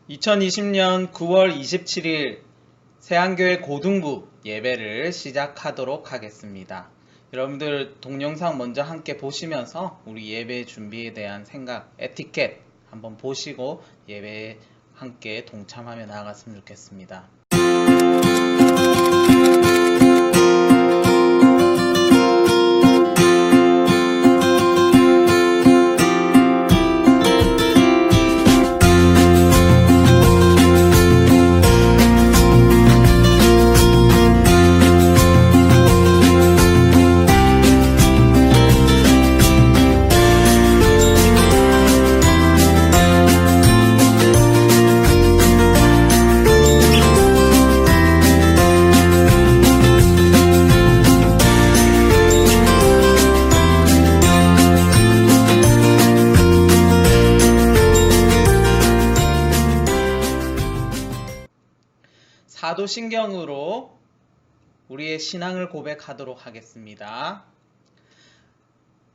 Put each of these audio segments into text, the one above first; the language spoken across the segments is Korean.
2020년 9월 27일 세안교회 고등부 예배를 시작하도록 하겠습니다. 여러분들 동영상 먼저 함께 보시면서 우리 예배 준비에 대한 생각, 에티켓 한번 보시고 예배에 함께 동참하며 나아갔으면 좋겠습니다. 사도신경으로 우리의 신앙을 고백하도록 하겠습니다.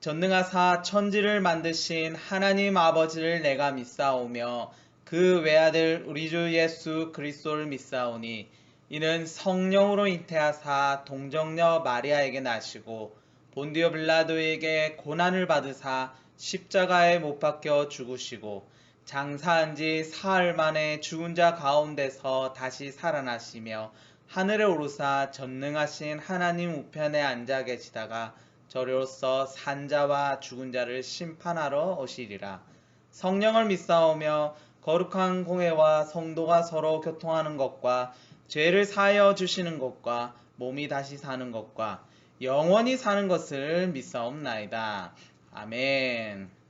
전능하사 천지를 만드신 하나님 아버지를 내가 믿사오며 그 외아들 우리 주 예수 그리스도를 믿사오니 이는 성령으로 잉태하사 동정녀 마리아에게 나시고 본디오 빌라도에게 고난을 받으사 십자가에 못 박혀 죽으시고 장사한 지 사흘 만에 죽은 자 가운데서 다시 살아나시며 하늘에 오르사 전능하신 하나님 우편에 앉아 계시다가 저리로서 산자와 죽은 자를 심판하러 오시리라. 성령을 믿사오며 거룩한 공회와 성도가 서로 교통하는 것과 죄를 사하여 주시는 것과 몸이 다시 사는 것과 영원히 사는 것을 믿사옵나이다. 아멘.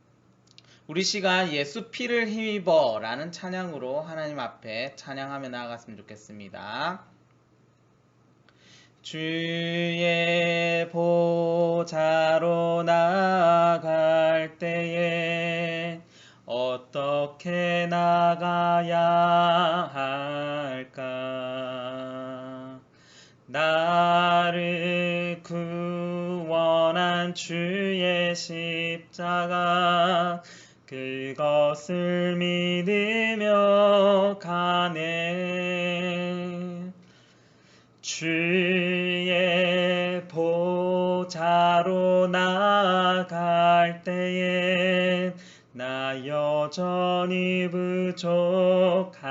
우리 시간 예수 피를 힘입어 라는 찬양으로 하나님 앞에 찬양하며 나아갔으면 좋겠습니다. 주의 보좌로 나아갈 때에 어떻게 나가야 할까? 나를 구원한 주의 십자가 그것을 믿으며 가네. 주의 보좌로 나아갈 때에 나 여전히 부족하나.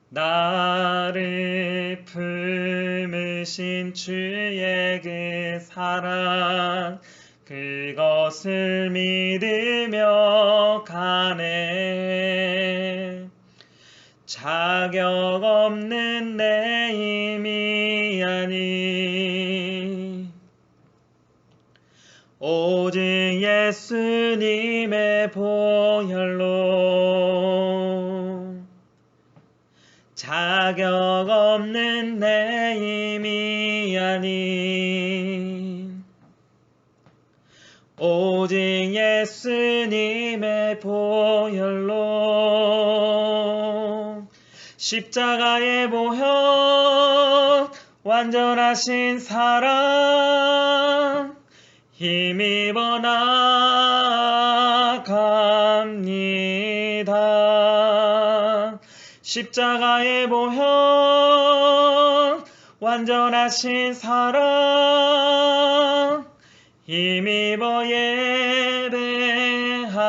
나를 품으신 주의 그 사랑 그것을 믿으며 가네. 자격 없는 내 힘이 아니 오직 예수님의 보혈로 자격 없는 내 힘이 아닌 오직 예수님의 보혈로 십자가의 보혈 완전하신 사랑 힘입어 나갑니다. 십자가의 보혈 완전하신 사랑 힘입어 예배합니다.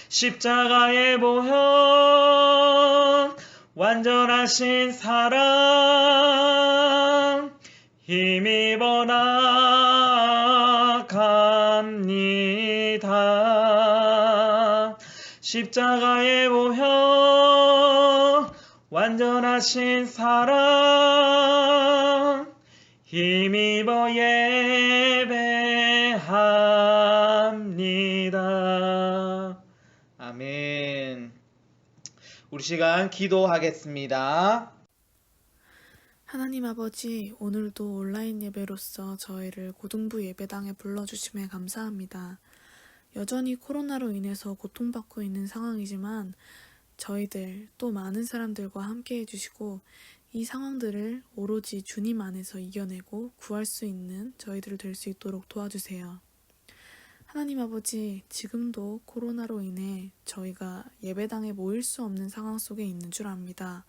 십자가의 보혈 완전하신 사랑 힘입어 나갑니다. 십자가의 보혈 완전하신 사랑 힘입어 예배합니다. 아멘. 우리 시간 기도하겠습니다. 하나님 아버지, 오늘도 온라인 예배로서 저희를 고등부 예배당에 불러주심에 감사합니다. 여전히 코로나로 인해서 고통받고 있는 상황이지만 저희들 또 많은 사람들과 함께 해주시고 이 상황들을 오로지 주님 안에서 이겨내고 구할 수 있는 저희들 될 수 있도록 도와주세요. 하나님 아버지, 지금도 코로나로 인해 저희가 예배당에 모일 수 없는 상황 속에 있는 줄 압니다.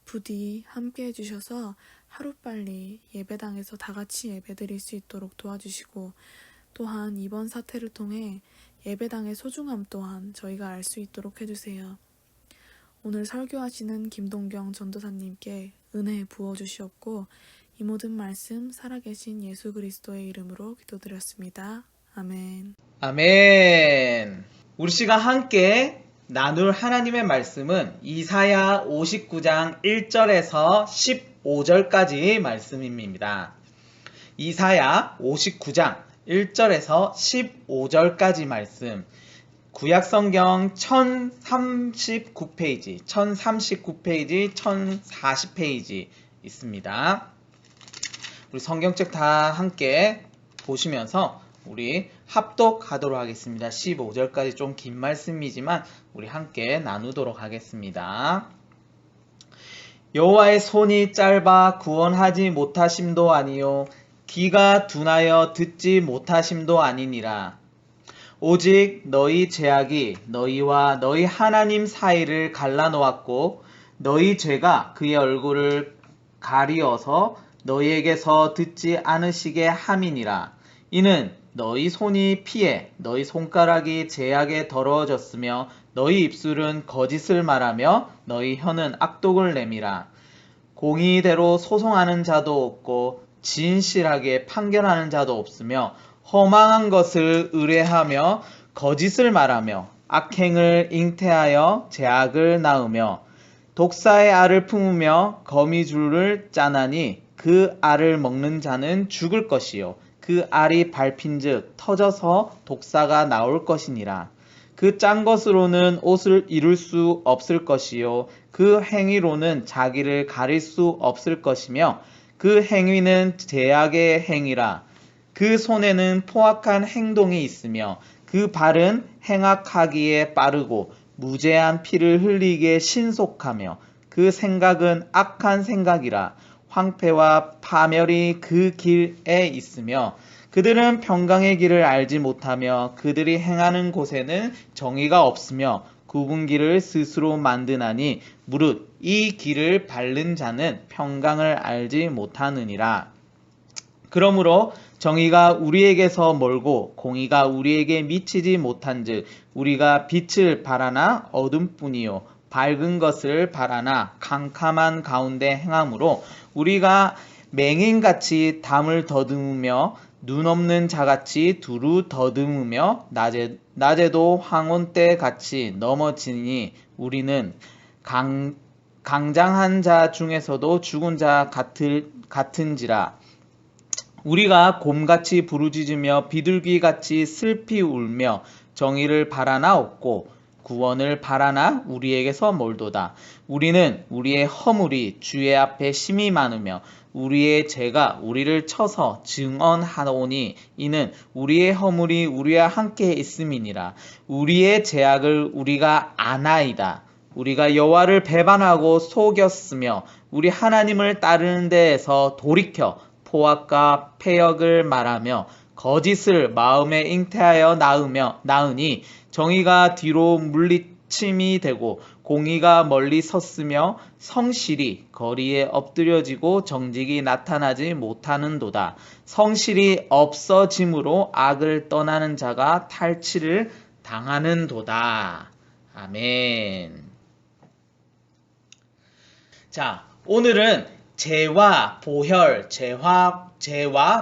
부디 함께 해주셔서 하루빨리 예배당에서 다 같이 예배드릴 수 있도록 도와주시고, 또한 이번 사태를 통해 예배당의 소중함 또한 저희가 알 수 있도록 해주세요. 오늘 설교하시는 김동경 전도사님께 은혜 부어주시옵고, 이 모든 말씀 살아계신 예수 그리스도의 이름으로 기도드렸습니다. 아멘. 아멘. 우리 시간 함께 나눌 하나님의 말씀은 이사야 59장 1절에서 15절까지 말씀입니다. 이사야 59장 1절에서 15절까지 말씀. 구약성경 1039페이지, 1040페이지 있습니다. 우리 성경책 다 함께 보시면서 우리 합독하도록 하겠습니다. 15절까지 좀 긴 말씀이지만 우리 함께 나누도록 하겠습니다. 여호와의 손이 짧아 구원하지 못하심도 아니요 귀가 둔하여 듣지 못하심도 아니니라. 오직 너희 죄악이 너희와 너희 하나님 사이를 갈라놓았고 너희 죄가 그의 얼굴을 가리어서 너희에게서 듣지 않으시게 함이니라. 이는 너희 손이 피해 너희 손가락이 죄악에 더러워졌으며 너희 입술은 거짓을 말하며 너희 혀는 악독을 내밀어. 공의대로 소송하는 자도 없고 진실하게 판결하는 자도 없으며 허망한 것을 의뢰하며 거짓을 말하며 악행을 잉태하여 죄악을 낳으며 독사의 알을 품으며 거미줄을 짜나니 그 알을 먹는 자는 죽을 것이요 그 알이 밟힌즉 터져서 독사가 나올 것이니라. 그 짠 것으로는 옷을 이룰 수 없을 것이요 그 행위로는 자기를 가릴 수 없을 것이며 그 행위는 죄악의 행위라. 그 손에는 포악한 행동이 있으며 그 발은 행악하기에 빠르고 무죄한 피를 흘리기에 신속하며 그 생각은 악한 생각이라. 황폐와 파멸이 그 길에 있으며 그들은 평강의 길을 알지 못하며 그들이 행하는 곳에는 정의가 없으며 굽은 길을 스스로 만드나니 무릇 이 길을 밟는 자는 평강을 알지 못하느니라. 그러므로 정의가 우리에게서 멀고 공의가 우리에게 미치지 못한즉 우리가 빛을 바라나 어둠뿐이요 밝은 것을 바라나 캄캄한 가운데 행함으로 우리가 맹인같이 담을 더듬으며 눈 없는 자같이 두루 더듬으며 낮에도 황혼 때같이 넘어지니 우리는 강장한 자 중에서도 죽은 자 같은지라. 우리가 곰같이 부르짖으며 비둘기같이 슬피 울며 정의를 바라나 없고 구원을 바라나 우리에게서 멀도다. 우리는 우리의 허물이 주의 앞에 심히 많으며 우리의 죄가 우리를 쳐서 증언하오니 이는 우리의 허물이 우리와 함께 있음이니라. 우리의 죄악을 우리가 아나이다. 우리가 여호와를 배반하고 속였으며 우리 하나님을 따르는 데에서 돌이켜 포악과 패역을 말하며 거짓을 마음에 잉태하여 낳으니 정의가 뒤로 물리침이 되고 공의가 멀리 섰으며 성실이 거리에 엎드려지고 정직이 나타나지 못하는도다. 성실이 없어짐으로 악을 떠나는 자가 탈취를 당하는도다. 아멘. 자, 오늘은 죄와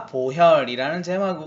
보혈이라는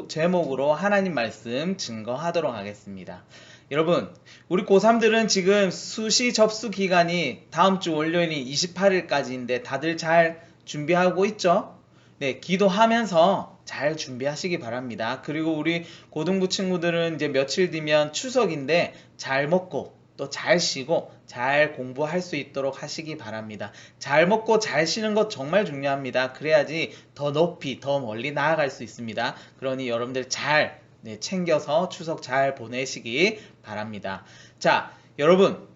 제목으로 하나님 말씀 증거하도록 하겠습니다. 여러분, 우리 고3들은 지금 수시 접수 기간이 다음 주 월요일인 28일까지인데 다들 잘 준비하고 있죠? 네, 기도하면서 잘 준비하시기 바랍니다. 그리고 우리 고등부 친구들은 이제 며칠 뒤면 추석인데 잘 먹고 또 잘 쉬고 잘 공부할 수 있도록 하시기 바랍니다. 잘 먹고 잘 쉬는 것 정말 중요합니다. 그래야지 더 높이 더 멀리 나아갈 수 있습니다. 그러니 여러분들 잘 챙겨서 추석 잘 보내시기 바랍니다. 자, 여러분,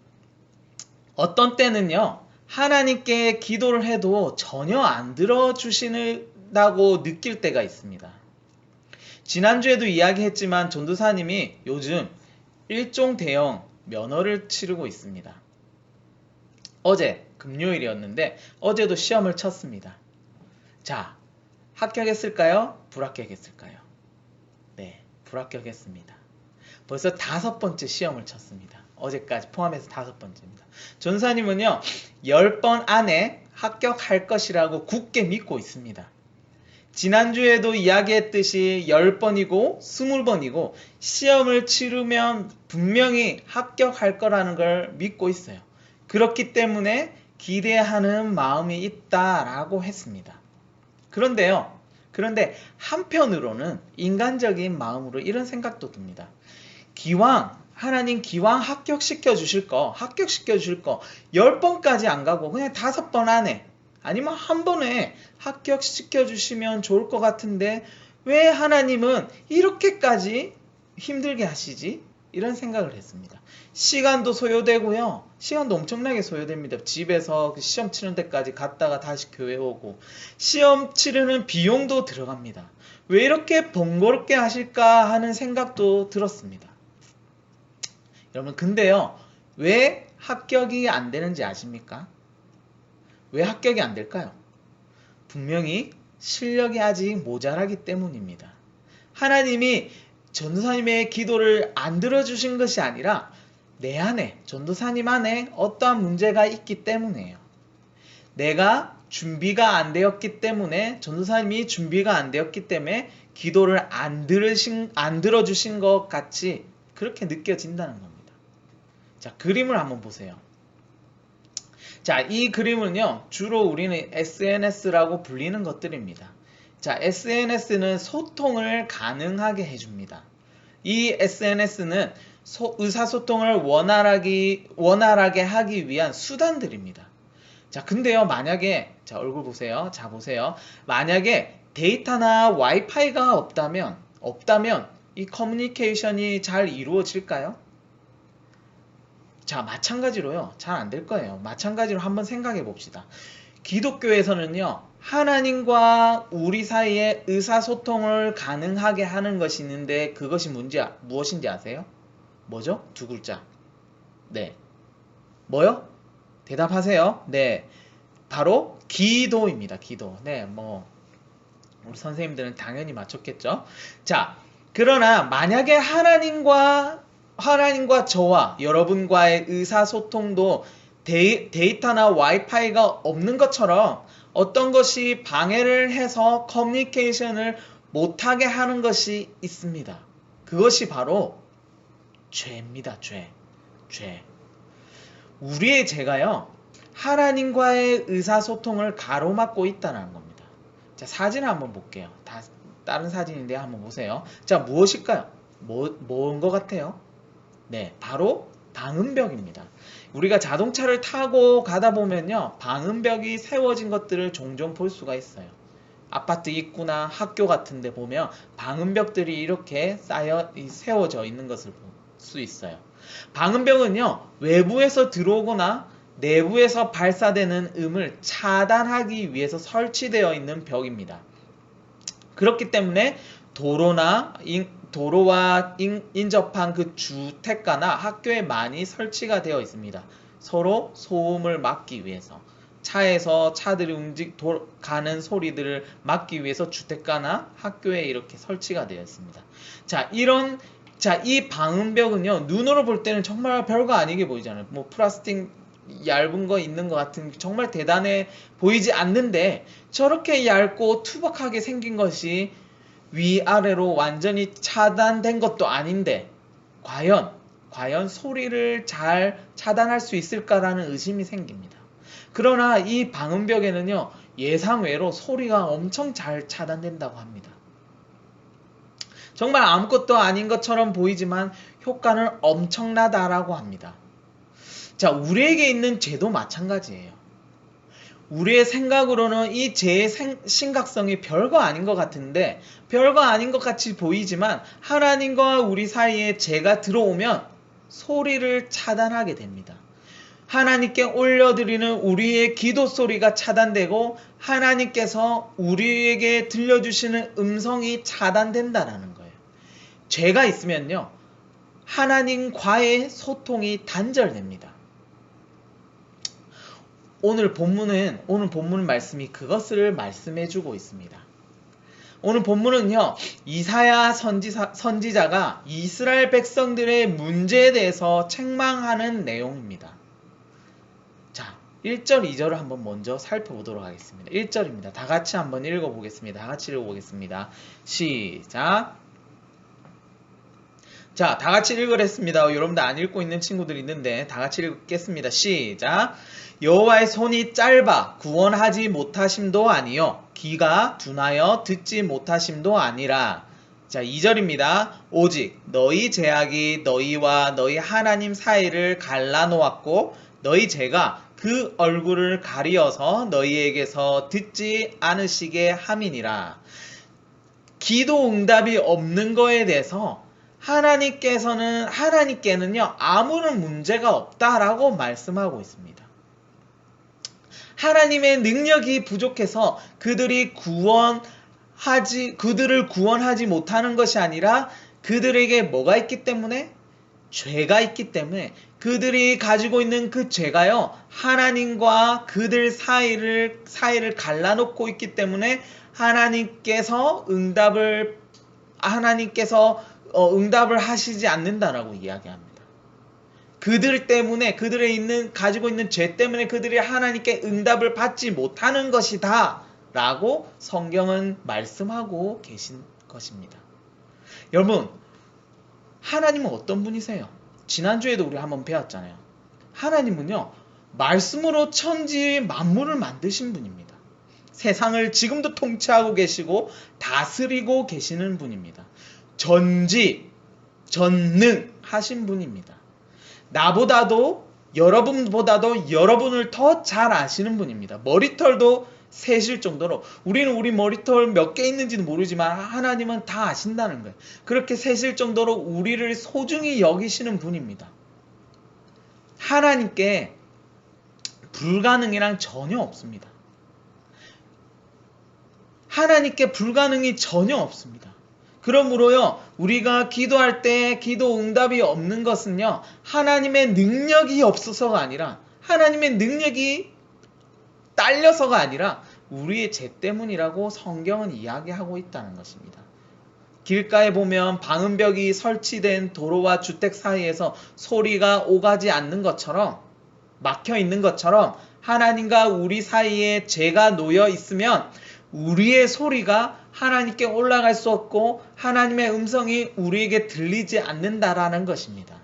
어떤 때는요 하나님께 기도를 해도 전혀 안 들어주신다고 느낄 때가 있습니다. 지난주에도 이야기했지만 전도사님이 요즘 일종 대형 면허를 치르고 있습니다. 어제 금요일이었는데 어제도 시험을 쳤습니다. 자, 합격했을까요? 불합격했을까요? 네, 불합격했습니다. 벌써 5번째 시험을 쳤습니다. 어제까지 포함해서 5번째입니다. 전사님은요 10번 안에 합격할 것이라고 굳게 믿고 있습니다. 지난주에도 이야기했듯이 10번이고 20번이고 시험을 치르면 분명히 합격할 거라는 걸 믿고 있어요. 그렇기 때문에 기대하는 마음이 있다라고 했습니다. 그런데 한편으로는 인간적인 마음으로 이런 생각도 듭니다. 하나님 기왕 합격시켜 주실 거 10번까지 안 가고 그냥 5번 안에 아니면 한 번에 합격시켜 주시면 좋을 것 같은데 왜 하나님은 이렇게까지 힘들게 하시지? 이런 생각을 했습니다. 시간도 소요되고요. 시간도 엄청나게 소요됩니다. 집에서 시험 치는 데까지 갔다가 다시 교회 오고 시험 치르는 비용도 들어갑니다. 왜 이렇게 번거롭게 하실까 하는 생각도 들었습니다. 여러분 근데요. 왜 합격이 안 되는지 아십니까? 왜 합격이 안 될까요? 분명히 실력이 아직 모자라기 때문입니다. 하나님이 전도사님의 기도를 안 들어주신 것이 아니라 내 안에, 전도사님 안에 어떠한 문제가 있기 때문이에요. 내가 준비가 안 되었기 때문에, 전도사님이 준비가 안 되었기 때문에 기도를 안 들어주신 것 같이 그렇게 느껴진다는 겁니다. 자, 그림을 한번 보세요. 자, 이 그림은요, 주로 우리는 SNS라고 불리는 것들입니다. 자, SNS는 소통을 가능하게 해줍니다. 이 SNS는 의사소통을 원활하게 하기 위한 수단들입니다. 자, 근데요, 만약에, 자, 얼굴 보세요. 자, 보세요. 만약에 데이터나 와이파이가 없다면 이 커뮤니케이션이 잘 이루어질까요? 자, 마찬가지로요. 잘 안 될 거예요. 마찬가지로 한번 생각해 봅시다. 기독교에서는요. 하나님과 우리 사이에 의사소통을 가능하게 하는 것이 있는데 그것이 무엇인지 아세요? 뭐죠? 2글자. 네. 뭐요? 대답하세요. 네. 바로 기도입니다. 기도. 네, 우리 선생님들은 당연히 맞췄겠죠? 자, 그러나 만약에 하나님과 저와 여러분과의 의사소통도 데이터나 와이파이가 없는 것처럼 어떤 것이 방해를 해서 커뮤니케이션을 못하게 하는 것이 있습니다. 그것이 바로 죄입니다. 죄. 우리의 죄가요. 하나님과의 의사소통을 가로막고 있다는 겁니다. 자, 사진을 한번 볼게요. 다른 사진인데 한번 보세요. 자, 무엇일까요? 뭔 것 같아요? 네, 바로 방음벽입니다. 우리가 자동차를 타고 가다 보면요. 방음벽이 세워진 것들을 종종 볼 수가 있어요. 아파트 입구나 학교 같은 데 보면 방음벽들이 이렇게 세워져 있는 것을 볼 수 있어요. 방음벽은요. 외부에서 들어오거나 내부에서 발사되는 음을 차단하기 위해서 설치되어 있는 벽입니다. 그렇기 때문에 도로와 인접한 그 주택가나 학교에 많이 설치가 되어 있습니다. 서로 소음을 막기 위해서 차에서 차들이 가는 소리들을 막기 위해서 주택가나 학교에 이렇게 설치가 되어 있습니다. 이 방음벽은요 눈으로 볼 때는 정말 별거 아니게 보이잖아요. 플라스틱 얇은 거 있는 것 같은 정말 대단해 보이지 않는데 저렇게 얇고 투박하게 생긴 것이 위아래로 완전히 차단된 것도 아닌데 과연 소리를 잘 차단할 수 있을까라는 의심이 생깁니다. 그러나 이 방음벽에는요 예상외로 소리가 엄청 잘 차단된다고 합니다. 정말 아무것도 아닌 것처럼 보이지만 효과는 엄청나다라고 합니다. 자, 우리에게 있는 죄도 마찬가지예요. 우리의 생각으로는 이 죄의 심각성이 별거 아닌 것 같은데 별거 아닌 것 같이 보이지만 하나님과 우리 사이에 죄가 들어오면 소리를 차단하게 됩니다. 하나님께 올려드리는 우리의 기도 소리가 차단되고 하나님께서 우리에게 들려주시는 음성이 차단된다라는 거예요. 죄가 있으면요, 하나님과의 소통이 단절됩니다. 오늘 본문 말씀이 그것을 말씀해주고 있습니다. 오늘 본문은요, 이사야 선지자가 이스라엘 백성들의 문제에 대해서 책망하는 내용입니다. 자, 1절, 2절을 한번 먼저 살펴보도록 하겠습니다. 1절입니다. 다 같이 한번 읽어보겠습니다. 다 같이 읽어보겠습니다. 시작. 자, 다 같이 읽으랬습니다. 여러분들 안 읽고 있는 친구들 있는데 다 같이 읽겠습니다. 시작. 여호와의 손이 짧아 구원하지 못하심도 아니요 귀가 둔하여 듣지 못하심도 아니라. 자, 2절입니다. 오직 너희 죄악이 너희와 너희 하나님 사이를 갈라놓았고 너희 죄가 그 얼굴을 가리어서 너희에게서 듣지 않으시게 함이니라. 기도 응답이 없는 거에 대해서 하나님께는요, 아무런 문제가 없다라고 말씀하고 있습니다. 하나님의 능력이 부족해서 그들을 구원하지 못하는 것이 아니라 그들에게 뭐가 있기 때문에? 죄가 있기 때문에 그들이 가지고 있는 그 죄가요, 하나님과 그들 사이를 갈라놓고 있기 때문에 하나님께서 응답을 하시지 않는다라고 이야기합니다. 그들 때문에 가지고 있는 죄 때문에 그들이 하나님께 응답을 받지 못하는 것이다 라고 성경은 말씀하고 계신 것입니다. 여러분, 하나님은 어떤 분이세요? 지난주에도 우리 한번 배웠잖아요. 하나님은요, 말씀으로 천지 만물을 만드신 분입니다. 세상을 지금도 통치하고 계시고 다스리고 계시는 분입니다. 전능하신 분입니다. 나보다도 여러분보다도 여러분을 더 잘 아시는 분입니다. 머리털도 세실 정도로, 우리는 우리 머리털 몇 개 있는지는 모르지만 하나님은 다 아신다는 거예요. 그렇게 세실 정도로 우리를 소중히 여기시는 분입니다. 하나님께 불가능이란 전혀 없습니다. 하나님께 불가능이 전혀 없습니다. 그러므로요, 우리가 기도할 때 기도 응답이 없는 것은요, 하나님의 능력이 없어서가 아니라, 하나님의 능력이 딸려서가 아니라 우리의 죄 때문이라고 성경은 이야기하고 있다는 것입니다. 길가에 보면 방음벽이 설치된 도로와 주택 사이에서 소리가 오가지 않는 것처럼, 막혀 있는 것처럼 하나님과 우리 사이에 죄가 놓여 있으면 우리의 소리가 하나님께 올라갈 수 없고 하나님의 음성이 우리에게 들리지 않는다라는 것입니다.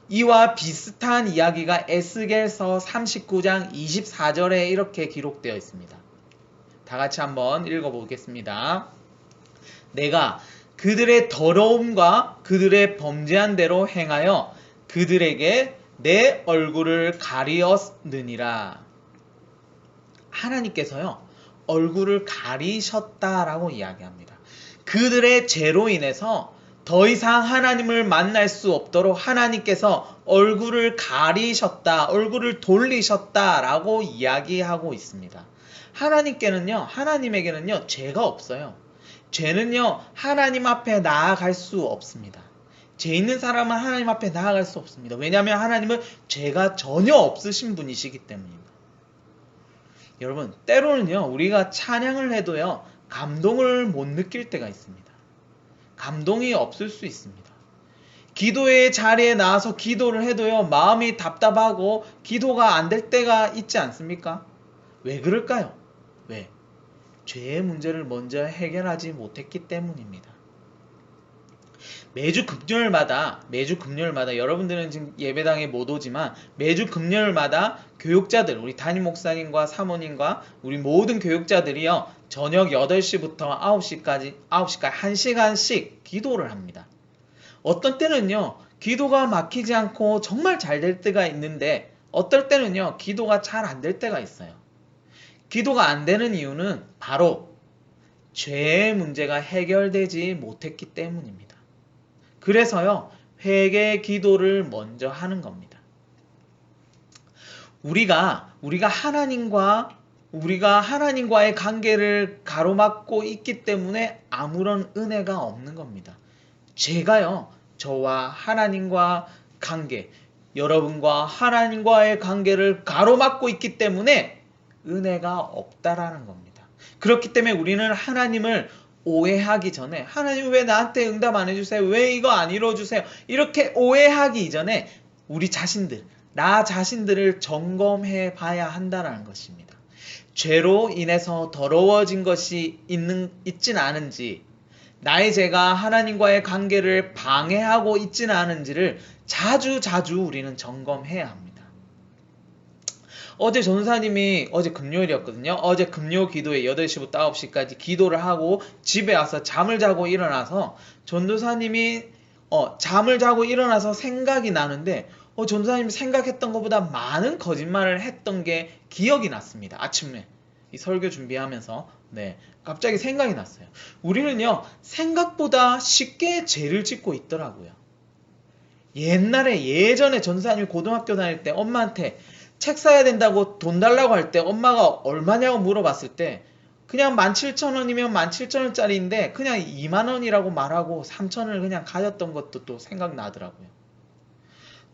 이와 비슷한 이야기가 에스겔서 39장 24절에 이렇게 기록되어 있습니다. 다 같이 한번 읽어보겠습니다. 내가 그들의 더러움과 그들의 범죄한 대로 행하여 그들에게 내 얼굴을 가리었느니라. 하나님께서요, 얼굴을 가리셨다라고 이야기합니다. 그들의 죄로 인해서 더 이상 하나님을 만날 수 없도록 하나님께서 얼굴을 가리셨다, 얼굴을 돌리셨다라고 이야기하고 있습니다. 하나님에게는요, 죄가 없어요. 죄는요, 하나님 앞에 나아갈 수 없습니다. 죄 있는 사람은 하나님 앞에 나아갈 수 없습니다. 왜냐하면 하나님은 죄가 전혀 없으신 분이시기 때문입니다. 여러분, 때로는요, 우리가 찬양을 해도요, 감동을 못 느낄 때가 있습니다. 감동이 없을 수 있습니다. 기도의 자리에 나와서 기도를 해도요, 마음이 답답하고 기도가 안 될 때가 있지 않습니까? 왜 그럴까요? 왜? 죄의 문제를 먼저 해결하지 못했기 때문입니다. 매주 금요일마다 여러분들은 지금 예배당에 못 오지만 매주 금요일마다 교육자들, 우리 담임 목사님과 사모님과 우리 모든 교육자들이요, 저녁 8시부터 9시까지 1시간씩 기도를 합니다. 어떤 때는요, 기도가 막히지 않고 정말 잘 될 때가 있는데 어떨 때는요, 기도가 잘 안 될 때가 있어요. 기도가 안 되는 이유는 바로 죄의 문제가 해결되지 못했기 때문입니다. 그래서요, 회개 기도를 먼저 하는 겁니다. 우리가 하나님과의 관계를 가로막고 있기 때문에 아무런 은혜가 없는 겁니다. 제가요, 저와 하나님과 관계, 여러분과 하나님과의 관계를 가로막고 있기 때문에 은혜가 없다라는 겁니다. 그렇기 때문에 우리는 하나님을 오해하기 전에, 하나님 왜 나한테 응답 안 해주세요? 왜 이거 안 이루어주세요? 이렇게 오해하기 이전에 우리 자신들, 나 자신들을 점검해 봐야 한다는 것입니다. 죄로 인해서 더러워진 것이 있진 않은지, 나의 죄가 하나님과의 관계를 방해하고 있지는 않은지를 자주 우리는 점검해야 합니다. 어제 전사님이, 어제 금요일이었거든요. 어제 금요 기도에 8시부터 9시까지 기도를 하고 집에 와서 잠을 자고 일어나서 전도사님이 잠을 자고 일어나서 생각이 나는데 전도사님이 생각했던 것보다 많은 거짓말을 했던 게 기억이 났습니다. 아침에 이 설교 준비하면서 갑자기 생각이 났어요. 우리는요, 생각보다 쉽게 죄를 짓고 있더라고요. 예전에 전도사님이 고등학교 다닐 때 엄마한테 책 사야 된다고 돈 달라고 할 때 엄마가 얼마냐고 물어봤을 때 그냥 17,000원이면 17,000원짜리인데 그냥 20,000원이라고 말하고 3,000원을 그냥 가졌던 것도 또 생각나더라고요.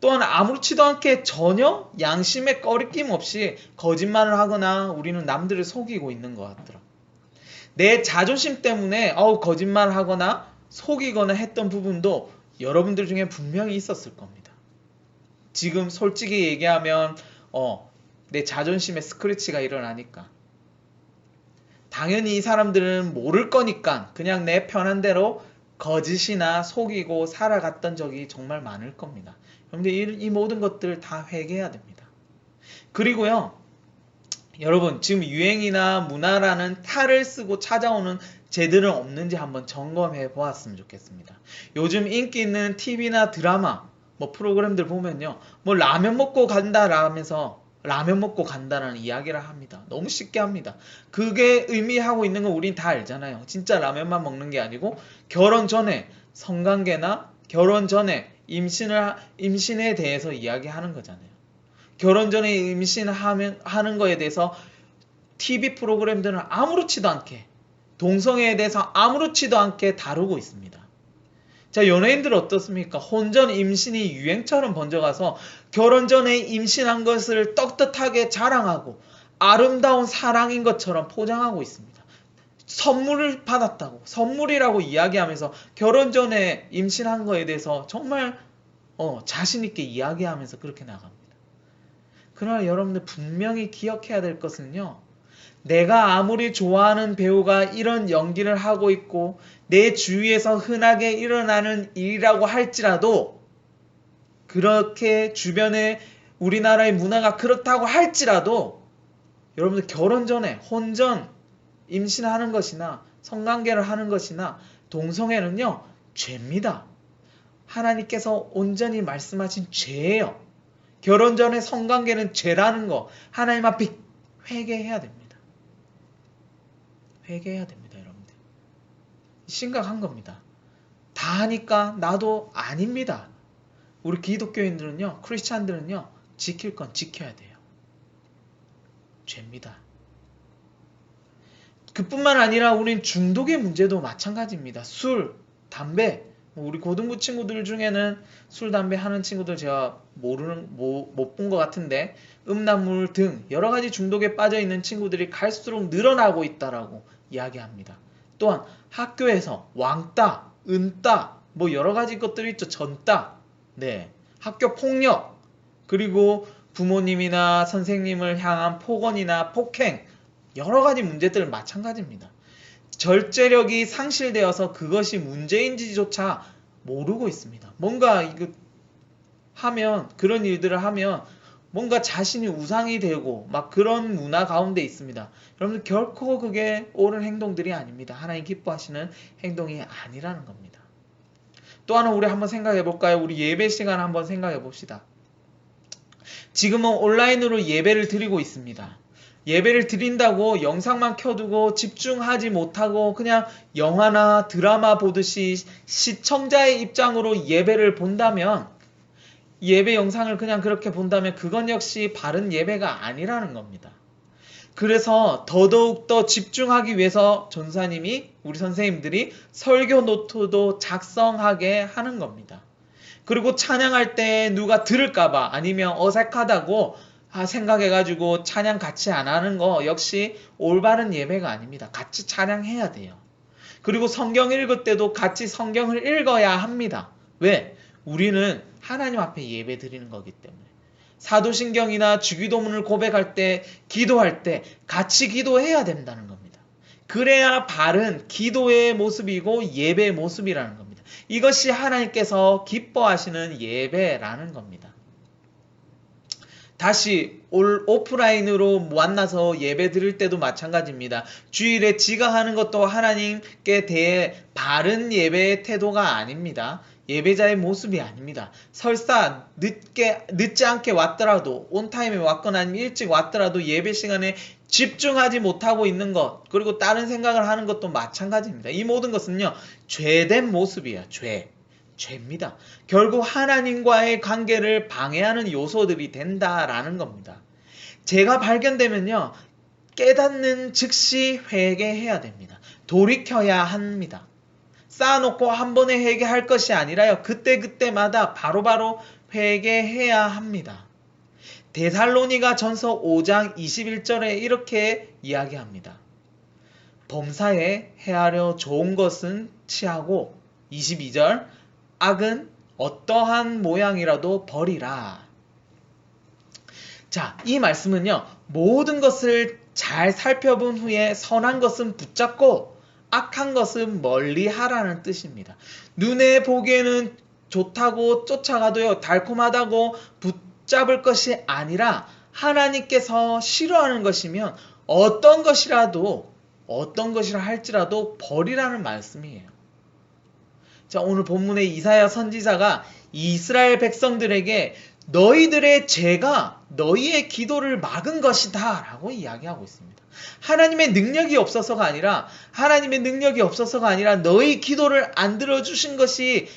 또한 아무렇지도 않게 전혀 양심에 꺼리낌 없이 거짓말을 하거나 우리는 남들을 속이고 있는 것 같더라고요. 내 자존심 때문에 거짓말을 하거나 속이거나 했던 부분도 여러분들 중에 분명히 있었을 겁니다. 지금 솔직히 얘기하면 내 자존심에 스크래치가 일어나니까 당연히 이 사람들은 모를 거니까 그냥 내 편한 대로 거짓이나 속이고 살아갔던 적이 정말 많을 겁니다. 그런데 이 모든 것들 다 회개해야 됩니다. 그리고요, 여러분 지금 유행이나 문화라는 탈을 쓰고 찾아오는 죄들은 없는지 한번 점검해 보았으면 좋겠습니다. 요즘 인기 있는 TV나 드라마 프로그램들 보면요, 라면 먹고 간다라면서 라면 먹고 간다라는 이야기를 합니다. 너무 쉽게 합니다. 그게 의미하고 있는 건 우린 다 알잖아요. 진짜 라면만 먹는 게 아니고 결혼 전에 성관계나 결혼 전에 임신에 대해서 이야기하는 거잖아요. 결혼 전에 임신하는 거에 대해서 TV 프로그램들은 아무렇지도 않게, 동성애에 대해서 아무렇지도 않게 다루고 있습니다. 자, 연예인들 어떻습니까? 혼전 임신이 유행처럼 번져가서 결혼 전에 임신한 것을 떳떳하게 자랑하고 아름다운 사랑인 것처럼 포장하고 있습니다. 선물을 받았다고, 선물이라고 이야기하면서 결혼 전에 임신한 거에 대해서 정말 자신 있게 이야기하면서 그렇게 나갑니다. 그러나 여러분들 분명히 기억해야 될 것은요, 내가 아무리 좋아하는 배우가 이런 연기를 하고 있고 내 주위에서 흔하게 일어나는 일이라고 할지라도, 그렇게 주변에 우리나라의 문화가 그렇다고 할지라도 여러분들 결혼 전에 혼전 임신하는 것이나 성관계를 하는 것이나 동성애는요, 죄입니다. 하나님께서 온전히 말씀하신 죄예요. 결혼 전에 성관계는 죄라는 거 하나님 앞에 회개해야 됩니다. 회개해야 됩니다, 여러분들. 심각한 겁니다. 다 하니까 나도 아닙니다. 우리 기독교인들은요, 크리스찬들은요, 지킬 건 지켜야 돼요. 죄입니다. 그뿐만 아니라 우린 중독의 문제도 마찬가지입니다. 술, 담배, 우리 고등부 친구들 중에는 술, 담배 하는 친구들 제가 못 본 것 같은데 음란물 등 여러 가지 중독에 빠져 있는 친구들이 갈수록 늘어나고 있다라고 이야기합니다. 또한 학교에서 왕따, 은따, 여러 가지 것들이 있죠. 전따, 학교 폭력, 그리고 부모님이나 선생님을 향한 폭언이나 폭행, 여러 가지 문제들 마찬가지입니다. 절제력이 상실되어서 그것이 문제인지조차 모르고 있습니다. 뭔가 이거 하면, 그런 일들을 하면 뭔가 자신이 우상이 되고 막 그런 문화 가운데 있습니다. 여러분들 결코 그게 옳은 행동들이 아닙니다. 하나님 기뻐하시는 행동이 아니라는 겁니다. 또 하나 우리 한번 생각해 볼까요? 우리 예배 시간 한번 생각해 봅시다. 지금은 온라인으로 예배를 드리고 있습니다. 예배를 드린다고 영상만 켜두고 집중하지 못하고 그냥 영화나 드라마 보듯이 시청자의 입장으로 예배를 본다면 예배 영상을 그냥 그렇게 본다면 그건 역시 바른 예배가 아니라는 겁니다. 그래서 더더욱 집중하기 위해서 전사님이, 우리 선생님들이 설교 노트도 작성하게 하는 겁니다. 그리고 찬양할 때 누가 들을까봐 아니면 어색하다고 생각해가지고 찬양 같이 안 하는 거 역시 올바른 예배가 아닙니다. 같이 찬양해야 돼요. 그리고 성경 읽을 때도 같이 성경을 읽어야 합니다. 왜? 우리는 하나님 앞에 예배 드리는 거기 때문에. 사도신경이나 주기도문을 고백할 때, 기도할 때 같이 기도해야 된다는 겁니다. 그래야 바른 기도의 모습이고 예배의 모습이라는 겁니다. 이것이 하나님께서 기뻐하시는 예배라는 겁니다. 다시 오프라인으로 만나서 예배 드릴 때도 마찬가지입니다. 주일에 지각하는 것도 하나님께 대해 바른 예배의 태도가 아닙니다. 예배자의 모습이 아닙니다. 설사 늦지 않게 왔더라도, 온타임에 왔거나 아니면 일찍 왔더라도 예배 시간에 집중하지 못하고 있는 것, 그리고 다른 생각을 하는 것도 마찬가지입니다. 이 모든 것은요, 죄된 모습이에요. 죄입니다. 결국 하나님과의 관계를 방해하는 요소들이 된다라는 겁니다. 죄가 발견되면요, 깨닫는 즉시 회개해야 됩니다. 돌이켜야 합니다. 쌓아놓고 한 번에 회개할 것이 아니라요, 그때그때마다 바로바로 회개해야 합니다. 데살로니가 전서 5장 21절에 이렇게 이야기합니다. 범사에 헤아려 좋은 것은 취하고, 22절, 악은 어떠한 모양이라도 버리라. 자, 이 말씀은요, 모든 것을 잘 살펴본 후에 선한 것은 붙잡고 악한 것은 멀리 하라는 뜻입니다. 눈에 보기에는 좋다고 쫓아가도요, 달콤하다고 붙잡을 것이 아니라 하나님께서 싫어하는 것이면 어떤 것이라 할지라도 버리라는 말씀이에요. 자, 오늘 본문의 이사야 선지자가 이스라엘 백성들에게 너희들의 죄가 너희의 기도를 막은 것이다 라고 이야기하고 있습니다. 하나님의 능력이 없어서가 아니라 너희 기도를 안 들어주신 것이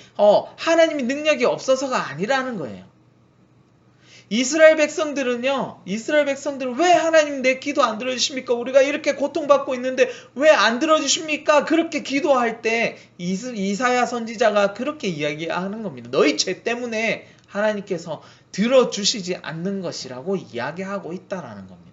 하나님의 능력이 없어서가 아니라는 거예요. 이스라엘 백성들은 왜 하나님 내 기도 안 들어주십니까? 우리가 이렇게 고통받고 있는데 왜 안 들어주십니까? 그렇게 기도할 때 이사야 선지자가 그렇게 이야기하는 겁니다. 너희 죄 때문에 하나님께서 들어주시지 않는 것이라고 이야기하고 있다라는 겁니다.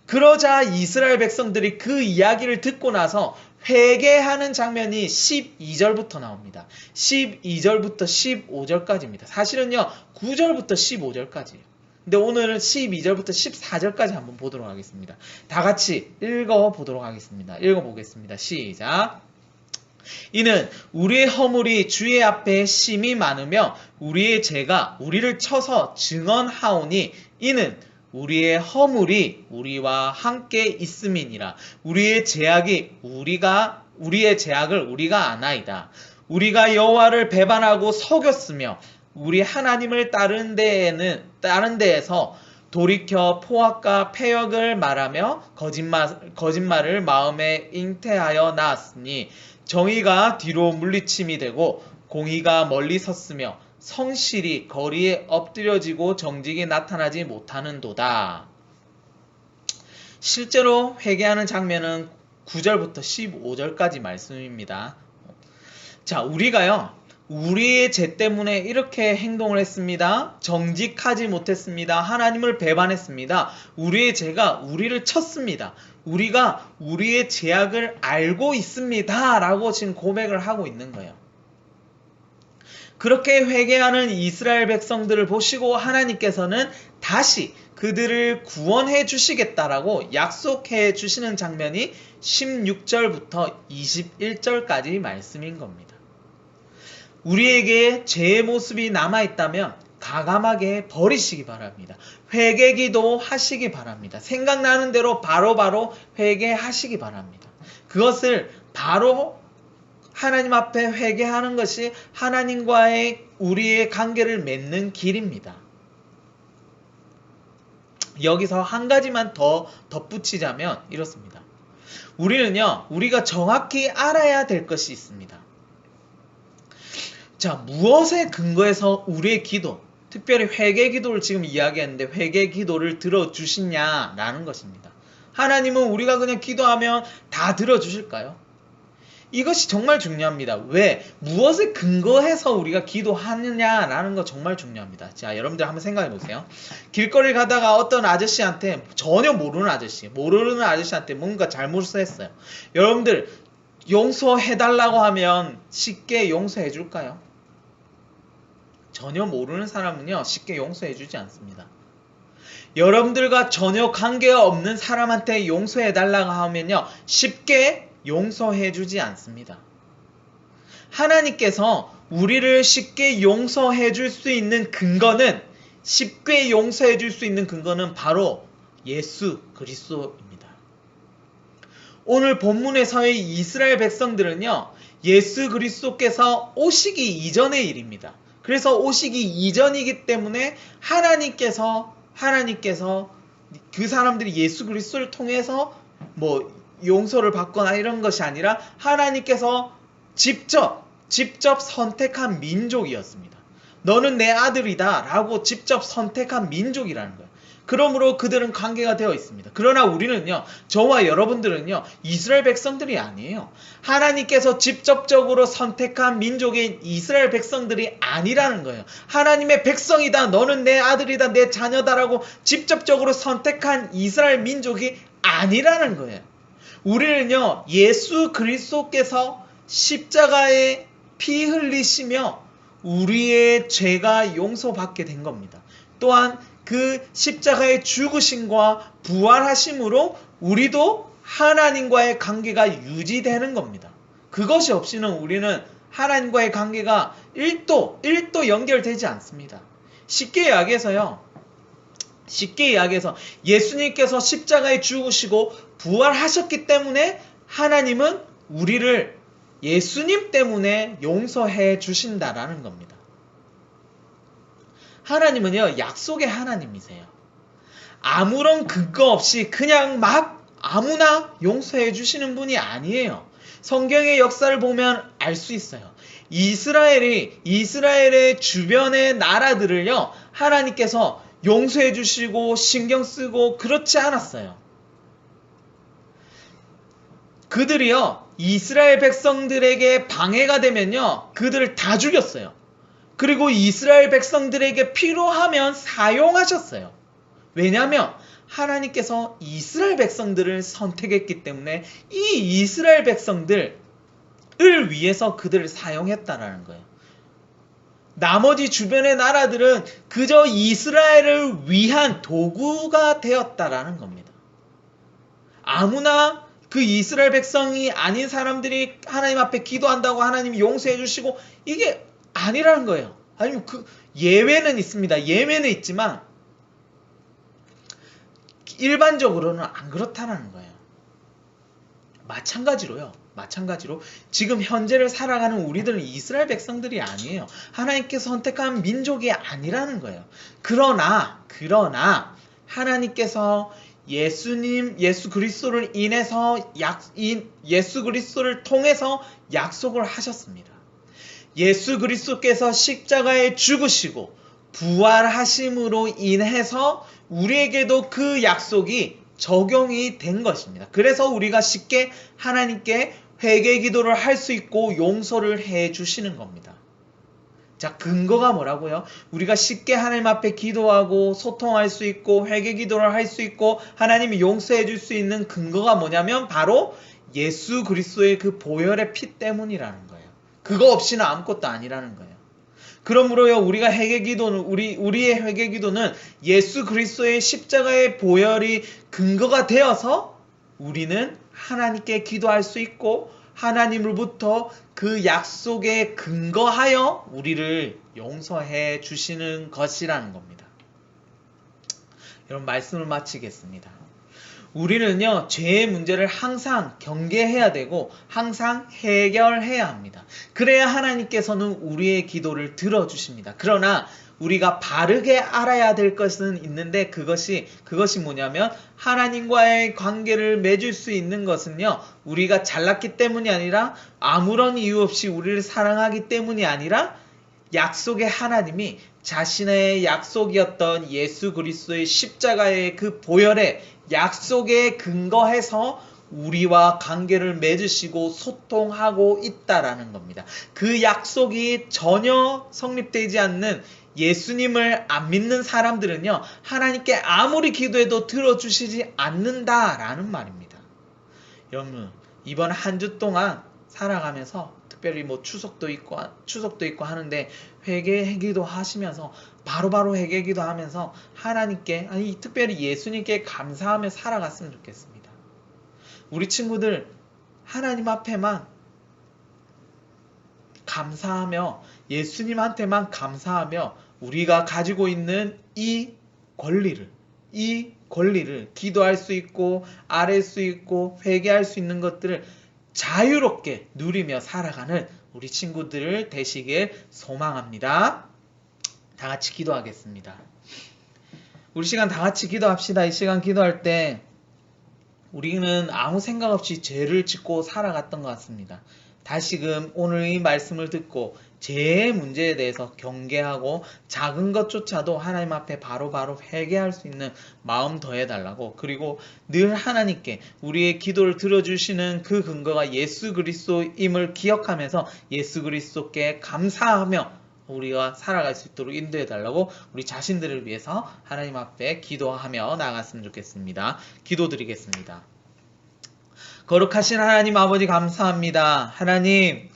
그러자 이스라엘 백성들이 그 이야기를 듣고 나서 회개하는 장면이 12절부터 나옵니다. 12절부터 15절까지입니다. 사실은요, 9절부터 15절까지예요. 근데 오늘은 12절부터 14절까지 한번 보도록 하겠습니다. 다 같이 읽어보도록 하겠습니다. 읽어보겠습니다. 시작. 이는 우리의 허물이 주의 앞에 심히 많으며 우리의 죄가 우리를 쳐서 증언하오니 이는 우리의 허물이 우리와 함께 있음이니라. 우리의 제약을 우리가 아나이다. 우리가 여호와를 배반하고 속였으며 우리 하나님을 따른 데에서 돌이켜 포악과 패역을 말하며 거짓말을 마음에 잉태하여 나았으니 정의가 뒤로 물리침이 되고 공의가 멀리 섰으며 성실이 거리에 엎드려지고 정직이 나타나지 못하는도다. 실제로 회개하는 장면은 9절부터 15절까지 말씀입니다. 자, 우리의 죄 때문에 이렇게 행동을 했습니다. 정직하지 못했습니다. 하나님을 배반했습니다. 우리의 죄가 우리를 쳤습니다. 우리가 우리의 죄악을 알고 있습니다. 라고 지금 고백을 하고 있는 거예요. 그렇게 회개하는 이스라엘 백성들을 보시고 하나님께서는 다시 그들을 구원해 주시겠다라고 약속해 주시는 장면이 16절부터 21절까지 말씀인 겁니다. 우리에게 죄의 모습이 남아있다면 가감하게 버리시기 바랍니다. 회개기도 하시기 바랍니다. 생각나는 대로 바로바로 회개하시기 바랍니다. 그것을 바로 하나님 앞에 회개하는 것이 하나님과의 우리의 관계를 맺는 길입니다. 여기서 한 가지만 더 덧붙이자면 이렇습니다. 우리가 정확히 알아야 될 것이 있습니다. 자, 무엇에 근거해서 우리의 기도, 특별히 회개 기도를 지금 이야기했는데 회개 기도를 들어주시냐라는 것입니다. 하나님은 우리가 그냥 기도하면 다 들어주실까요? 이것이 정말 중요합니다. 왜? 무엇에 근거해서 우리가 기도하느냐라는 거 정말 중요합니다. 자, 여러분들 한번 생각해 보세요. 길거리 가다가 어떤 아저씨한테, 전혀 모르는 아저씨한테 뭔가 잘못을 했어요. 여러분들 용서해달라고 하면 쉽게 용서해 줄까요? 전혀 모르는 사람은요, 쉽게 용서해 주지 않습니다. 여러분들과 전혀 관계가 없는 사람한테 용서해 달라고 하면요, 쉽게 용서해 주지 않습니다. 하나님께서 우리를 쉽게 용서해 줄 수 있는 근거는, 쉽게 용서해 줄 수 있는 근거는 바로 예수 그리스도입니다. 오늘 본문에서의 이스라엘 백성들은요, 예수 그리스도께서 오시기 이전의 일입니다. 그래서 오시기 이전이기 때문에 하나님께서 그 사람들이 예수 그리스도를 통해서 용서를 받거나 이런 것이 아니라 하나님께서 직접 선택한 민족이었습니다. 너는 내 아들이다 라고 직접 선택한 민족이라는 거예요. 그러므로 그들은 관계가 되어 있습니다. 그러나 우리는요, 저와 여러분들은요, 이스라엘 백성들이 아니에요. 하나님께서 직접적으로 선택한 민족인 이스라엘 백성들이 아니라는 거예요. 하나님의 백성이다, 너는 내 아들이다, 내 자녀다라고 직접적으로 선택한 이스라엘 민족이 아니라는 거예요. 우리는요, 예수 그리스도께서 십자가에 피 흘리시며 우리의 죄가 용서받게 된 겁니다. 또한 그 십자가의 죽으심과 부활하심으로 우리도 하나님과의 관계가 유지되는 겁니다. 그것이 없이는 우리는 하나님과의 관계가 1도 연결되지 않습니다. 쉽게 이야기해서 예수님께서 십자가에 죽으시고 부활하셨기 때문에 하나님은 우리를 예수님 때문에 용서해 주신다라는 겁니다. 하나님은요, 약속의 하나님이세요. 아무런 근거 없이 그냥 막 아무나 용서해 주시는 분이 아니에요. 성경의 역사를 보면 알 수 있어요. 이스라엘의 주변의 나라들을요, 하나님께서 용서해 주시고 신경 쓰고 그렇지 않았어요. 그들이요, 이스라엘 백성들에게 방해가 되면요, 그들을 다 죽였어요. 그리고 이스라엘 백성들에게 필요하면 사용하셨어요. 왜냐하면 하나님께서 이스라엘 백성들을 선택했기 때문에 이 이스라엘 백성들을 위해서 그들을 사용했다라는 거예요. 나머지 주변의 나라들은 그저 이스라엘을 위한 도구가 되었다라는 겁니다. 아무나 그 이스라엘 백성이 아닌 사람들이 하나님 앞에 기도한다고 하나님이 용서해 주시고 이게 아니라는 거예요. 아니면 그 예외는 있습니다. 예외는 있지만 일반적으로는 안 그렇다는 거예요. 마찬가지로 지금 현재를 살아가는 우리들은 이스라엘 백성들이 아니에요. 하나님께서 선택한 민족이 아니라는 거예요. 그러나 하나님께서 예수 그리스도를 예수 그리스도를 통해서 약속을 하셨습니다. 예수 그리스도께서 십자가에 죽으시고 부활하심으로 인해서 우리에게도 그 약속이 적용이 된 것입니다. 그래서 우리가 쉽게 하나님께 회개 기도를 할 수 있고 용서를 해 주시는 겁니다. 자, 근거가 뭐라고요? 우리가 쉽게 하나님 앞에 기도하고 소통할 수 있고 회개 기도를 할 수 있고 하나님이 용서해 줄 수 있는 근거가 뭐냐면 바로 예수 그리스도의 그 보혈의 피 때문이라는 거예요. 그거 없이는 아무것도 아니라는 거예요. 그러므로요, 우리가 우리의 회개 기도는 예수 그리스도의 십자가의 보혈이 근거가 되어서 우리는 하나님께 기도할 수 있고 하나님으로부터 그 약속에 근거하여 우리를 용서해 주시는 것이라는 겁니다. 여러분, 말씀을 마치겠습니다. 우리는요, 죄의 문제를 항상 경계해야 되고 항상 해결해야 합니다. 그래야 하나님께서는 우리의 기도를 들어주십니다. 그러나 우리가 바르게 알아야 될 것은 있는데 그것이 뭐냐면 하나님과의 관계를 맺을 수 있는 것은요, 우리가 잘났기 때문이 아니라 아무런 이유 없이 우리를 사랑하기 때문이 아니라 약속의 하나님이 자신의 약속이었던 예수 그리스도의 십자가의 그 보혈의 약속에 근거해서 우리와 관계를 맺으시고 소통하고 있다라는 겁니다. 그 약속이 전혀 성립되지 않는 예수님을 안 믿는 사람들은요, 하나님께 아무리 기도해도 들어주시지 않는다라는 말입니다. 여러분, 이번 한 주 동안 살아가면서 특별히 뭐 추석도 있고 하는데 회개기도 하시면서 바로바로 회개기도 하면서 하나님께, 아니 특별히 예수님께 감사하며 살아갔으면 좋겠습니다. 우리 친구들 하나님 앞에만 감사하며 예수님한테만 감사하며 우리가 가지고 있는 이 권리를 기도할 수 있고 아뢰 수 있고 회개할 수 있는 것들을 자유롭게 누리며 살아가는 우리 친구들을 되시길 소망합니다. 다 같이 기도하겠습니다. 우리 시간 다 같이 기도합시다. 이 시간 기도할 때 우리는 아무 생각 없이 죄를 짓고 살아갔던 것 같습니다. 다시금 오늘 이 말씀을 듣고 죄의 문제에 대해서 경계하고 작은 것조차도 하나님 앞에 바로바로 회개할 수 있는 마음 더해달라고, 그리고 늘 하나님께 우리의 기도를 들어주시는 그 근거가 예수 그리스도임을 기억하면서 예수 그리스도께 감사하며 우리가 살아갈 수 있도록 인도해달라고 우리 자신들을 위해서 하나님 앞에 기도하며 나아갔으면 좋겠습니다. 기도드리겠습니다. 거룩하신 하나님 아버지 감사합니다. 하나님,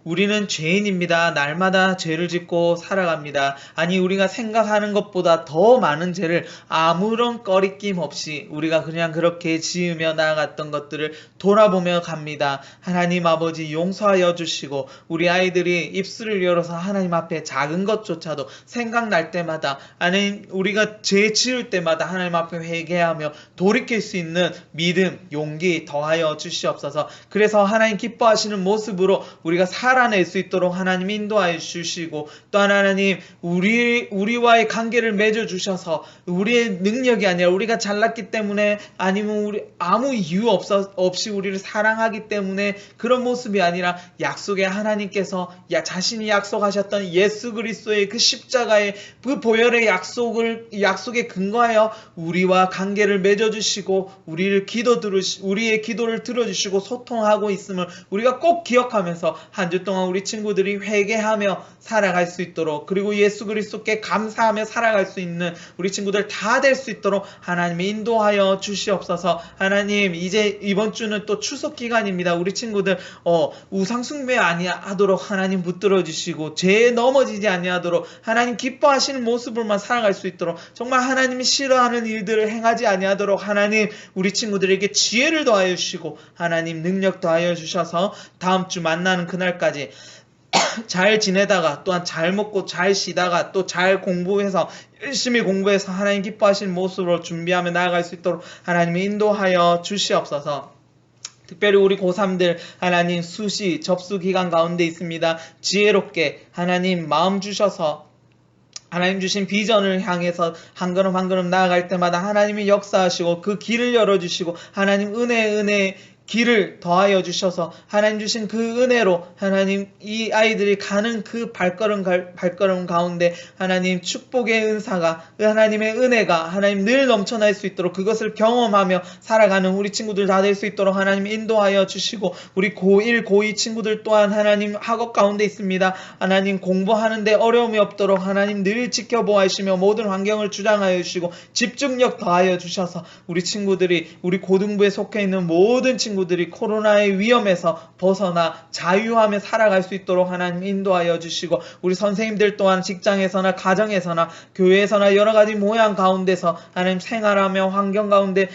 우리는 죄인입니다. 날마다 죄를 짓고 살아갑니다. 아니, 우리가 생각하는 것보다 더 많은 죄를 아무런 꺼리낌 없이 우리가 그냥 그렇게 지으며 나아갔던 것들을 돌아보며 갑니다. 하나님 아버지 용서하여 주시고 우리 아이들이 입술을 열어서 하나님 앞에 작은 것조차도 생각날 때마다, 아니 우리가 죄 지을 때마다 하나님 앞에 회개하며 돌이킬 수 있는 믿음, 용기 더하여 주시옵소서. 그래서 하나님 기뻐하시는 모습으로 우리가 살아낼 수 있도록 하나님 인도하여 주시고, 또한 하나님 우리와의 관계를 맺어 주셔서 우리의 능력이 아니라 우리가 잘났기 때문에, 아니면 우리 아무 이유 없이 우리를 사랑하기 때문에 그런 모습이 아니라 약속의 하나님께서 자신이 약속하셨던 예수 그리스도의 그 십자가의 그 보혈의 약속에 근거하여 우리와 관계를 맺어 주시고 우리의 기도를 들어주시고 소통하고 있음을 우리가 꼭 기억하면서 한 주 동안 우리 친구들이 회개하며 살아갈 수 있도록, 그리고 예수 그리스도께 감사하며 살아갈 수 있는 우리 친구들 다 될 수 있도록 하나님이 인도하여 주시옵소서. 하나님, 이제 이번 주는 또 추석 기간입니다. 우리 친구들 우상 숭배 아니하도록 하나님 붙들어 주시고 죄에 넘어지지 아니하도록 하나님 기뻐하시는 모습으로만 살아갈 수 있도록, 정말 하나님이 싫어하는 일들을 행하지 아니하도록 하나님 우리 친구들에게 지혜를 더하여 주시고 하나님 능력 더하여 주셔서 다음 주 만나는 그날까지 잘 지내다가, 또한 잘 먹고 잘 쉬다가, 또 잘 공부해서 열심히 공부해서 하나님 기뻐하시는 모습으로 준비하며 나아갈 수 있도록 하나님이 인도하여 주시옵소서. 특별히 우리 고3들 하나님 수시 접수 기간 가운데 있습니다. 지혜롭게 하나님 마음 주셔서 하나님 주신 비전을 향해서 한 걸음 한 걸음 나아갈 때마다 하나님이 역사하시고 그 길을 열어주시고 하나님 은혜 길을 더하여 주셔서 하나님 주신 그 은혜로 하나님 이 아이들이 가는 그 발걸음 가운데 하나님 축복의 은사가, 하나님의 은혜가 하나님 늘 넘쳐날 수 있도록 그것을 경험하며 살아가는 우리 친구들 다 될 수 있도록 하나님 인도하여 주시고, 우리 고1, 고2 친구들 또한 하나님 학업 가운데 있습니다. 하나님 공부하는데 어려움이 없도록 하나님 늘 지켜보아 주시며 모든 환경을 주장하여 주시고 집중력 더하여 주셔서 우리 친구들이, 우리 고등부에 속해 있는 모든 친구들이 코로나의 위험에서 벗어나 자유하며 살아갈 수 있도록 하나님 인도하여 주시고, 우리 선생님들 또한 직장에서나 가정에서나 교회에서나 여러 가지 모양 가운데서 하나님 생활하며 환경 가운데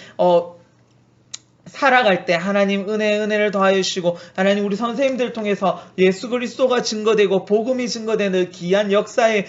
살아갈 때 하나님 은혜를 더하여 주시고, 하나님 우리 선생님들 통해서 예수 그리스도가 증거되고 복음이 증거되는 귀한 역사의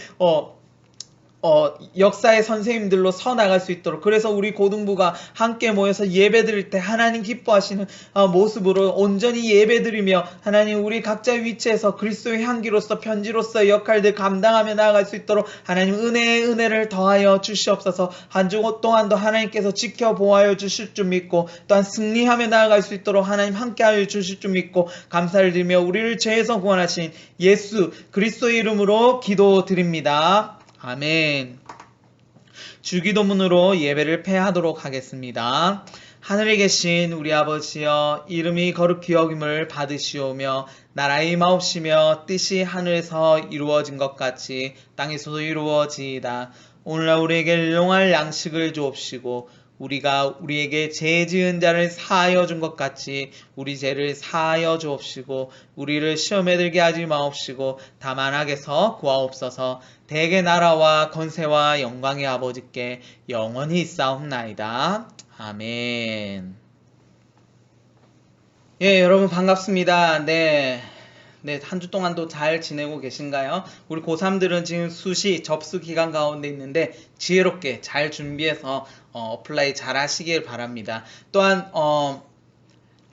역사의 선생님들로 서 나갈 수 있도록, 그래서 우리 고등부가 함께 모여서 예배드릴 때 하나님 기뻐하시는 모습으로 온전히 예배드리며 하나님 우리 각자의 위치에서 그리스도의 향기로서 편지로서 역할들 감당하며 나아갈 수 있도록 하나님 은혜의 은혜를 더하여 주시옵소서. 한 주 동안도 하나님께서 지켜보아여 주실 줄 믿고 또한 승리하며 나아갈 수 있도록 하나님 함께하여 주실 줄 믿고 감사를 드리며 우리를 죄에서 구원하신 예수 그리스도의 이름으로 기도드립니다. 아멘. 주기도문으로 예배를 폐하도록 하겠습니다. 하늘에 계신 우리 아버지여, 이름이 거룩히 여김을 받으시오며 나라의 임하옵시며 뜻이 하늘에서 이루어진 것 같이 땅에서도 이루어지이다. 오늘날 우리에게 일용할 양식을 주옵시고 우리가 우리에게 죄 지은 자를 사하여 준 것 같이 우리 죄를 사하여 주옵시고 우리를 시험에 들게 하지 마옵시고 다만 악에서 구하옵소서. 대개 나라와 권세와 영광의 아버지께 영원히 있사옵나이다. 아멘. 예, 여러분 반갑습니다. 네, 한 주 동안도 잘 지내고 계신가요? 우리 고3들은 지금 수시 접수 기간 가운데 있는데 지혜롭게 잘 준비해서 어플라이 잘 하시길 바랍니다. 또한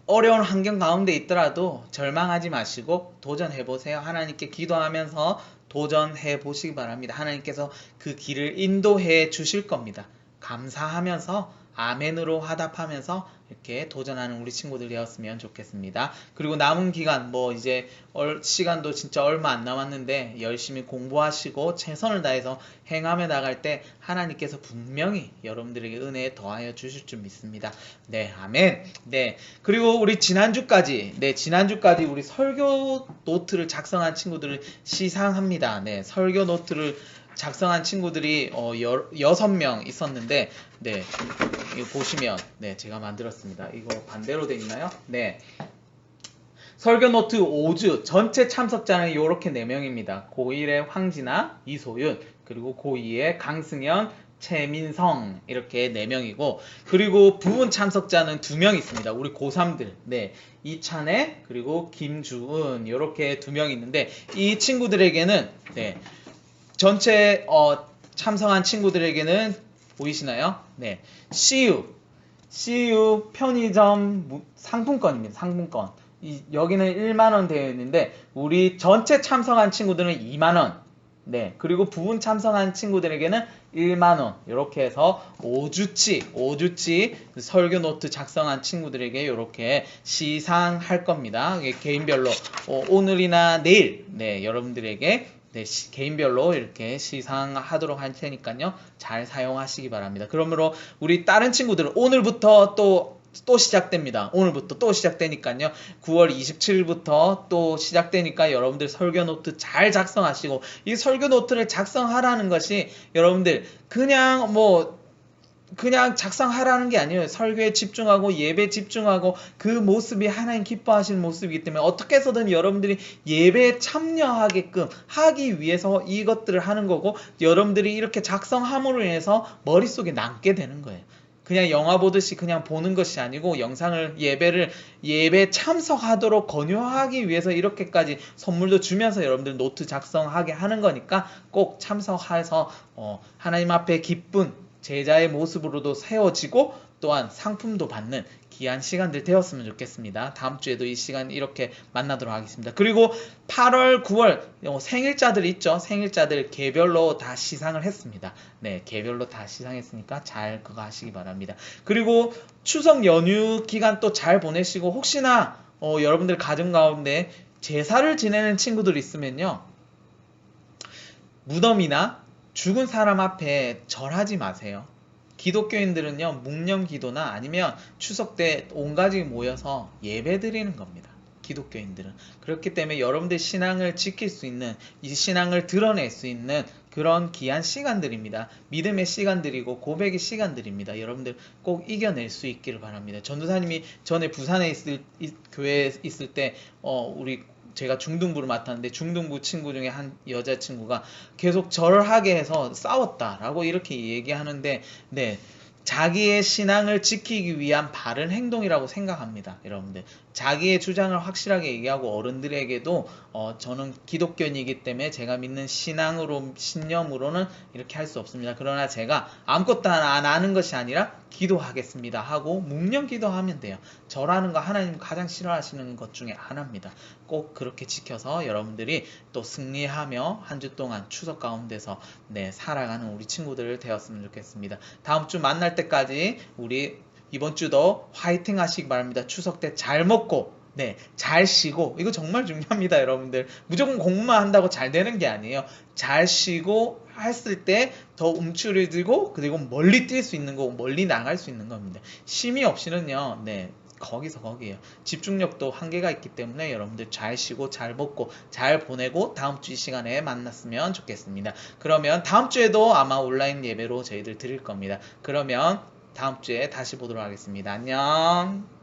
어려운 환경 가운데 있더라도 절망하지 마시고 도전해보세요. 하나님께 기도하면서 도전해보시기 바랍니다. 하나님께서 그 길을 인도해 주실 겁니다. 감사하면서 아멘으로 화답하면서 이렇게 도전하는 우리 친구들 되었으면 좋겠습니다. 그리고 남은 기간 이제 시간도 진짜 얼마 안 남았는데 열심히 공부하시고 최선을 다해서 행하며 나갈 때 하나님께서 분명히 여러분들에게 은혜 더하여 주실 줄 믿습니다. 네, 아멘. 네, 그리고 우리 지난주까지 우리 설교 노트를 작성한 친구들을 시상합니다. 네, 설교 노트를 작성한 친구들이 6명 있었는데, 네, 이거 보시면, 네, 제가 만들었습니다. 이거 반대로 돼 있나요? 네. 설교 노트 5주 전체 참석자는 이렇게 4명입니다. 고1의 황진아, 이소윤, 그리고 고2의 강승현, 최민성, 이렇게 4명이고, 그리고 부분 참석자는 2명 있습니다. 우리 고3들, 네, 이찬혜, 그리고 김주은, 이렇게 2명 있는데, 이 친구들에게는, 네, 전체 참석한 친구들에게는 보이시나요? 네, CU 편의점 상품권입니다. 상품권. 여기는 1만원 되어 있는데 우리 전체 참석한 친구들은 2만원. 네, 그리고 부분 참석한 친구들에게는 1만원. 이렇게 해서 5주치 설교 노트 작성한 친구들에게 이렇게 시상할 겁니다. 개인별로 오늘이나 내일, 네, 여러분들에게, 네, 개인별로 이렇게 시상하도록 할 테니까요. 잘 사용하시기 바랍니다. 그러므로 우리 다른 친구들은 오늘부터 또 시작됩니다. 오늘부터 또 시작되니까요. 9월 27일부터 또 시작되니까 여러분들 설교 노트 잘 작성하시고, 이 설교 노트를 작성하라는 것이 여러분들 그냥 작성하라는 게 아니에요. 설교에 집중하고 예배에 집중하고 그 모습이 하나님 기뻐하시는 모습이기 때문에 어떻게 해서든 여러분들이 예배에 참여하게끔 하기 위해서 이것들을 하는 거고, 여러분들이 이렇게 작성함으로 인해서 머릿속에 남게 되는 거예요. 그냥 영화 보듯이 그냥 보는 것이 아니고 영상을 예배에 참석하도록 권유하기 위해서 이렇게까지 선물도 주면서 여러분들 노트 작성하게 하는 거니까 꼭 참석해서 하나님 앞에 기쁜 제자의 모습으로도 세워지고 또한 상품도 받는 귀한 시간들 되었으면 좋겠습니다. 다음 주에도 이 시간 이렇게 만나도록 하겠습니다. 그리고 8월, 9월 생일자들 있죠? 생일자들 개별로 다 시상을 했습니다. 네, 개별로 다 시상했으니까 잘 그거 하시기 바랍니다. 그리고 추석 연휴 기간 또 잘 보내시고, 혹시나 여러분들 가정 가운데 제사를 지내는 친구들 있으면요, 무덤이나 죽은 사람 앞에 절하지 마세요. 기독교인들은요, 묵념 기도나 아니면 추석 때 온 가족이 모여서 예배 드리는 겁니다. 기독교인들은. 그렇기 때문에 여러분들 신앙을 지킬 수 있는, 이 신앙을 드러낼 수 있는 그런 귀한 시간들입니다. 믿음의 시간들이고 고백의 시간들입니다. 여러분들 꼭 이겨낼 수 있기를 바랍니다. 전도사님이 전에 부산에 교회에 있을 때 제가 중등부를 맡았는데 중등부 친구 중에 한 여자친구가 계속 절을 하게 해서 싸웠다라고 이렇게 얘기하는데, 네, 자기의 신앙을 지키기 위한 바른 행동이라고 생각합니다. 여러분들 자기의 주장을 확실하게 얘기하고 어른들에게도 저는 기독교인이기 때문에 제가 믿는 신념으로는 이렇게 할 수 없습니다. 그러나 제가 아무것도 안 하는 것이 아니라 기도하겠습니다 하고 묵념 기도하면 돼요. 절하는 거 하나님 가장 싫어하시는 것 중에 하나입니다. 꼭 그렇게 지켜서 여러분들이 또 승리하며 한 주 동안 추석 가운데서 살아가는 우리 친구들 되었으면 좋겠습니다. 다음 주 만날 때까지 우리 이번 주도 화이팅 하시기 바랍니다. 추석 때 잘 먹고 잘 쉬고 이거 정말 중요합니다. 여러분들 무조건 공부만 한다고 잘 되는 게 아니에요. 잘 쉬고 했을 때 더 움츠러들고 그리고 멀리 뛸 수 있는 거고 멀리 나갈 수 있는 겁니다. 쉼이 없이는요. 거기서 거기에요. 집중력도 한계가 있기 때문에 여러분들 잘 쉬고 잘 먹고 잘 보내고 다음 주 이 시간에 만났으면 좋겠습니다. 그러면 다음 주에도 아마 온라인 예배로 저희들 드릴 겁니다. 그러면 다음 주에 다시 보도록 하겠습니다. 안녕.